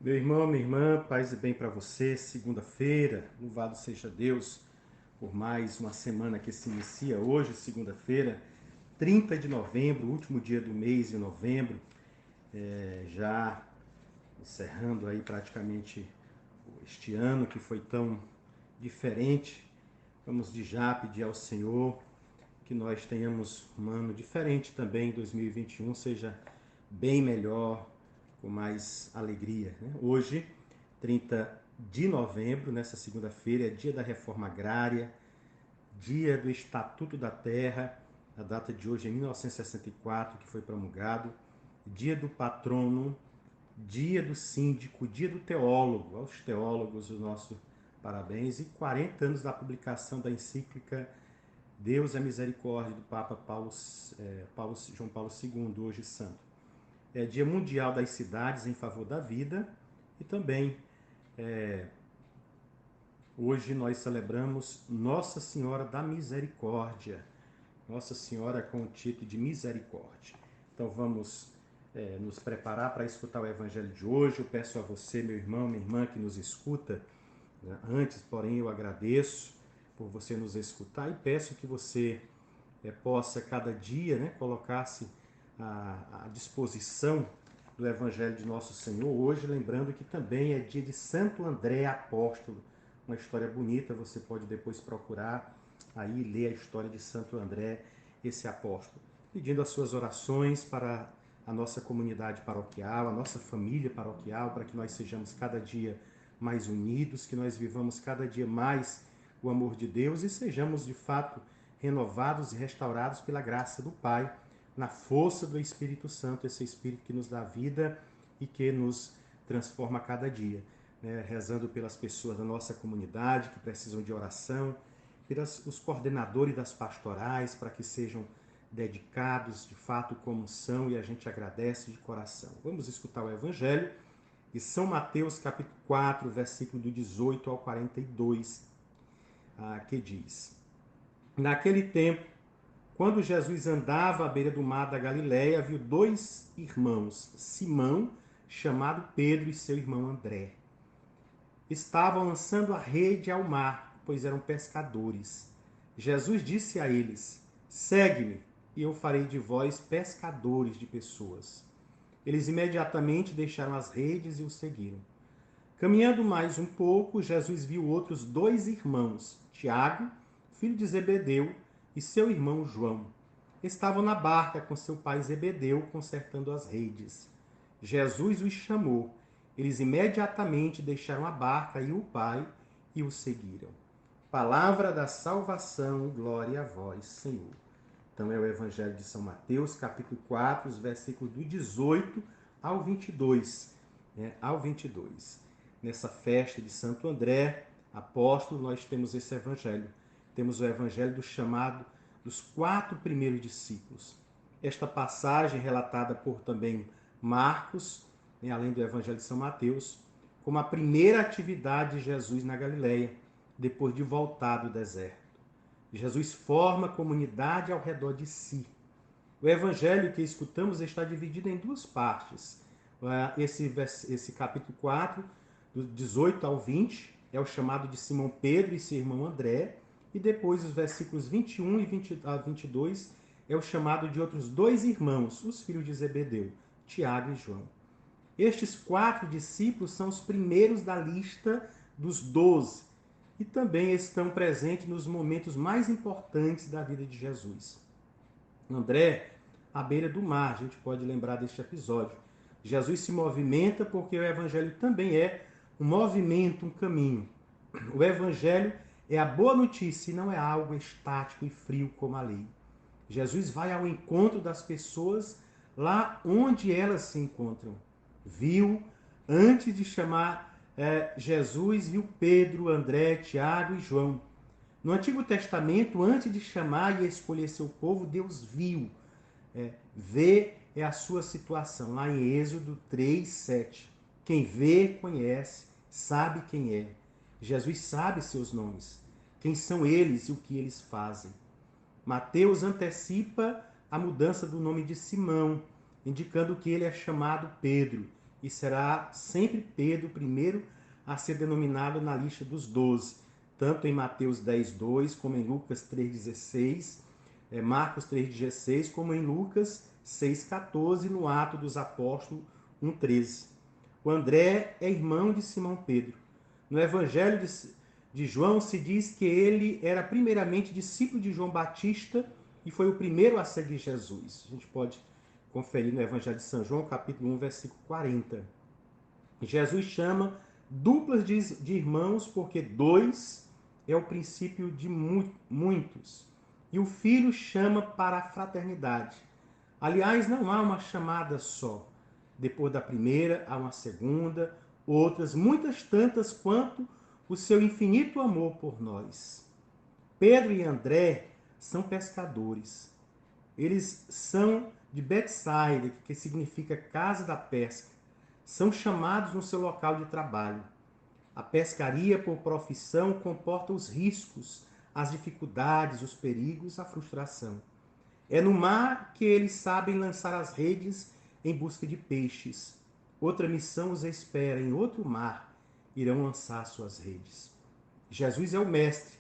Meu irmão, minha irmã, paz e bem para você. Segunda-feira, louvado seja Deus por mais uma semana que se inicia hoje, segunda-feira, 30 de novembro, último dia do mês de novembro, já encerrando aí praticamente este ano que foi tão diferente. Vamos de já pedir ao Senhor que nós tenhamos um ano diferente também, 2021 seja bem melhor, com mais alegria, né? Hoje, 30 de novembro, nessa segunda-feira, é dia da reforma agrária, dia do Estatuto da Terra, a data de hoje é 1964, que foi promulgado, dia do patrono, dia do síndico, dia do teólogo. Aos teólogos, o nosso parabéns, e 40 anos da publicação da encíclica Deus é Misericórdia, do Papa João Paulo II, hoje santo. É Dia Mundial das Cidades em Favor da Vida e também hoje nós celebramos Nossa Senhora da Misericórdia, Nossa Senhora com o título de Misericórdia. Então vamos nos preparar para escutar o Evangelho de hoje. Eu peço a você, meu irmão, minha irmã, que nos escuta. Antes, porém, eu agradeço por você nos escutar e peço que você possa cada dia colocar-se à disposição do Evangelho de Nosso Senhor. Hoje, lembrando que também é dia de Santo André Apóstolo. Uma história bonita, você pode depois procurar aí, ler a história de Santo André, esse apóstolo. Pedindo as suas orações para a nossa comunidade paroquial, a nossa família paroquial, para que nós sejamos cada dia mais unidos, que nós vivamos cada dia mais o amor de Deus e sejamos de fato renovados e restaurados pela graça do Pai, na força do Espírito Santo, esse Espírito que nos dá vida e que nos transforma a cada dia. Rezando pelas pessoas da nossa comunidade que precisam de oração, pelos coordenadores das pastorais, para que sejam dedicados de fato como são, e a gente agradece de coração. Vamos escutar o Evangelho de São Mateus, capítulo 4, versículo do 18 ao 42, que diz: Naquele tempo, quando Jesus andava à beira do mar da Galileia, viu dois irmãos, Simão, chamado Pedro, e seu irmão André. Estavam lançando a rede ao mar, pois eram pescadores. Jesus disse a eles: Segue-me, e eu farei de vós pescadores de pessoas. Eles imediatamente deixaram as redes e o seguiram. Caminhando mais um pouco, Jesus viu outros dois irmãos, Tiago, filho de Zebedeu, e seu irmão João. Estavam na barca com seu pai Zebedeu, consertando as redes. Jesus os chamou. Eles imediatamente deixaram a barca e o pai e o seguiram. Palavra da salvação, glória a vós, Senhor. Então é o Evangelho de São Mateus, capítulo 4, os versículos do 18 ao 22. Ao 22. Nessa festa de Santo André, apóstolo, nós temos esse Evangelho. Temos o Evangelho do chamado dos 4 primeiros discípulos. Esta passagem relatada por também Marcos, além do Evangelho de São Mateus, como a primeira atividade de Jesus na Galileia, depois de voltar do deserto. Jesus forma a comunidade ao redor de si. O evangelho que escutamos está dividido em 2 partes. Esse capítulo 4, do 18 ao 20, é o chamado de Simão Pedro e seu irmão André, e depois os versículos 21 e 22 é o chamado de outros 2 irmãos, os filhos de Zebedeu, Tiago e João. Estes 4 discípulos são os primeiros da lista dos 12 e também estão presentes nos momentos mais importantes da vida de Jesus. André, à beira do mar, a gente pode lembrar deste episódio. Jesus se movimenta porque o evangelho também é um movimento, um caminho. O evangelho é a boa notícia e não é algo estático e frio como a lei. Jesus vai ao encontro das pessoas lá onde elas se encontram. Viu, antes de chamar Jesus, viu Pedro, André, Tiago e João. No Antigo Testamento, antes de chamar e escolher seu povo, Deus viu. Vê é a sua situação, lá em Êxodo 3, 7. Quem vê, conhece, sabe quem é. Jesus sabe seus nomes, quem são eles e o que eles fazem. Mateus antecipa a mudança do nome de Simão, indicando que ele é chamado Pedro, e será sempre Pedro o primeiro a ser denominado na lista dos 12, tanto em Mateus 10:2, como em Lucas 3:16, Marcos 3:16, como em Lucas 6:14, no Atos dos Apóstolos 1:13. O André é irmão de Simão Pedro. No Evangelho de João se diz que ele era primeiramente discípulo de João Batista e foi o primeiro a seguir Jesus. A gente pode conferir no Evangelho de São João, capítulo 1, versículo 40. Jesus chama duplas de irmãos porque dois é o princípio de muitos. E o Filho chama para a fraternidade. Aliás, não há uma chamada só. Depois da primeira, há uma segunda, outras, muitas tantas quanto o seu infinito amor por nós. Pedro e André são pescadores. Eles são de Betsaida, que significa casa da pesca. São chamados no seu local de trabalho. A pescaria por profissão comporta os riscos, as dificuldades, os perigos, a frustração. É no mar que eles sabem lançar as redes em busca de peixes. Outra missão os espera, em outro mar irão lançar suas redes. Jesus é o mestre.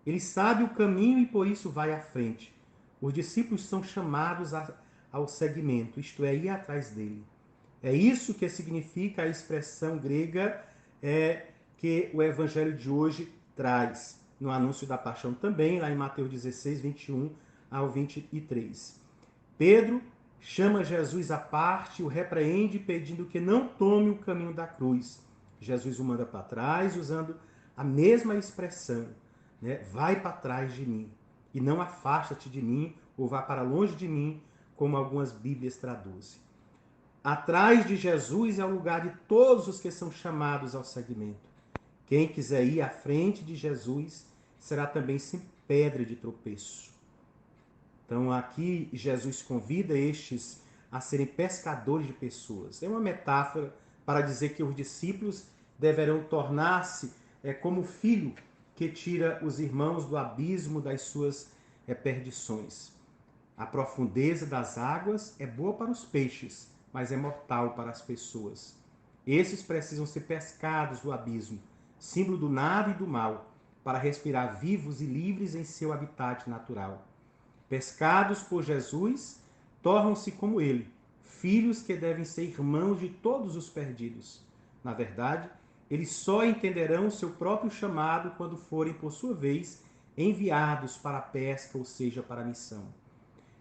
Ele sabe o caminho e por isso vai à frente. Os discípulos são chamados ao seguimento, isto é, ir atrás dele. É isso que significa a expressão grega que o evangelho de hoje traz, no anúncio da paixão também, lá em Mateus 16, 21 ao 23. Pedro chama Jesus à parte, o repreende, pedindo que não tome o caminho da cruz. Jesus o manda para trás, usando a mesma expressão, né? Vai para trás de mim, e não afasta-te de mim, ou vá para longe de mim, como algumas Bíblias traduzem. Atrás de Jesus é o lugar de todos os que são chamados ao seguimento. Quem quiser ir à frente de Jesus será também sem pedra de tropeço. Então aqui Jesus convida estes a serem pescadores de pessoas. É uma metáfora para dizer que os discípulos deverão tornar-se como o filho que tira os irmãos do abismo das suas perdições. A profundeza das águas é boa para os peixes, mas é mortal para as pessoas. Esses precisam ser pescados do abismo, símbolo do nada e do mal, para respirar vivos e livres em seu habitat natural. Pescados por Jesus, tornam-se como ele, filhos que devem ser irmãos de todos os perdidos. Na verdade, eles só entenderão o seu próprio chamado quando forem, por sua vez, enviados para a pesca, ou seja, para a missão.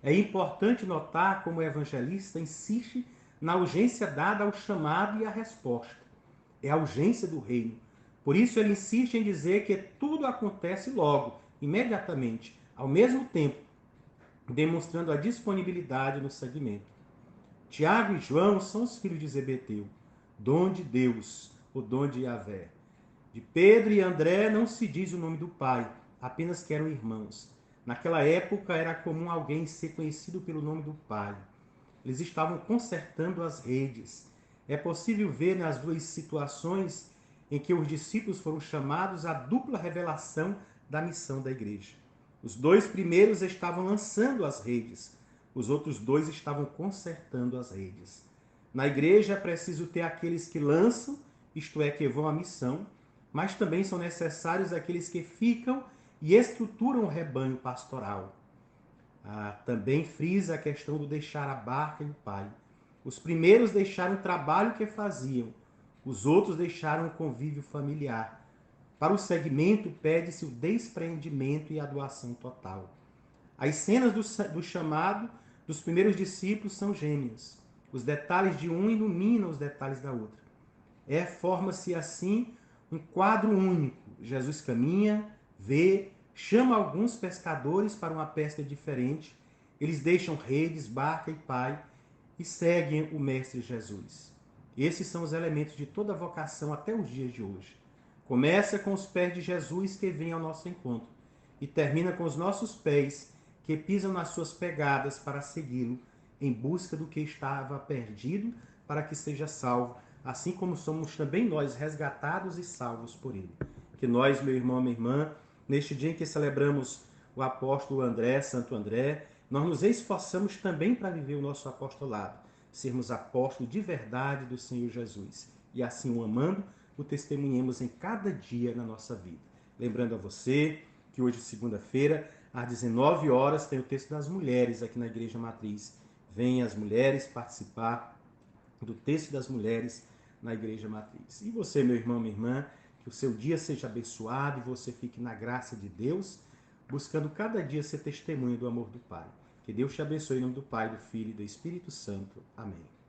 É importante notar como o evangelista insiste na urgência dada ao chamado e à resposta. É a urgência do reino. Por isso ele insiste em dizer que tudo acontece logo, imediatamente, ao mesmo tempo, demonstrando a disponibilidade no seguimento. Tiago e João são os filhos de Zebedeu, dom de Deus, o dom de Yahvé. De Pedro e André não se diz o nome do pai, apenas que eram irmãos. Naquela época era comum alguém ser conhecido pelo nome do pai. Eles estavam consertando as redes. É possível ver nas duas situações em que os discípulos foram chamados à dupla revelação da missão da igreja. Os dois primeiros estavam lançando as redes, os outros dois estavam consertando as redes. Na igreja é preciso ter aqueles que lançam, isto é, que vão à missão, mas também são necessários aqueles que ficam e estruturam o rebanho pastoral. Também frisa a questão do deixar a barca e o pai. Os primeiros deixaram o trabalho que faziam, os outros deixaram o convívio familiar. Para o segmento, pede-se o despreendimento e a doação total. As cenas do chamado dos primeiros discípulos são gêmeas. Os detalhes de um iluminam os detalhes da outra. Forma-se assim um quadro único. Jesus caminha, vê, chama alguns pescadores para uma pesca diferente. Eles deixam redes, barca e pai e seguem o Mestre Jesus. Esses são os elementos de toda a vocação até os dias de hoje. Começa com os pés de Jesus que vêm ao nosso encontro e termina com os nossos pés que pisam nas suas pegadas para segui-lo em busca do que estava perdido para que seja salvo, assim como somos também nós resgatados e salvos por ele. Que nós, meu irmão, minha irmã, neste dia em que celebramos o apóstolo André, Santo André, nós nos esforçamos também para viver o nosso apostolado, sermos apóstolos de verdade do Senhor Jesus. E assim o amando, o testemunhemos em cada dia na nossa vida. Lembrando a você que hoje, segunda-feira, às 19 horas, tem o texto das mulheres aqui na Igreja Matriz. Venham as mulheres participar do texto das mulheres na Igreja Matriz. E você, meu irmão, minha irmã, que o seu dia seja abençoado e você fique na graça de Deus, buscando cada dia ser testemunho do amor do Pai. Que Deus te abençoe em nome do Pai, do Filho e do Espírito Santo. Amém.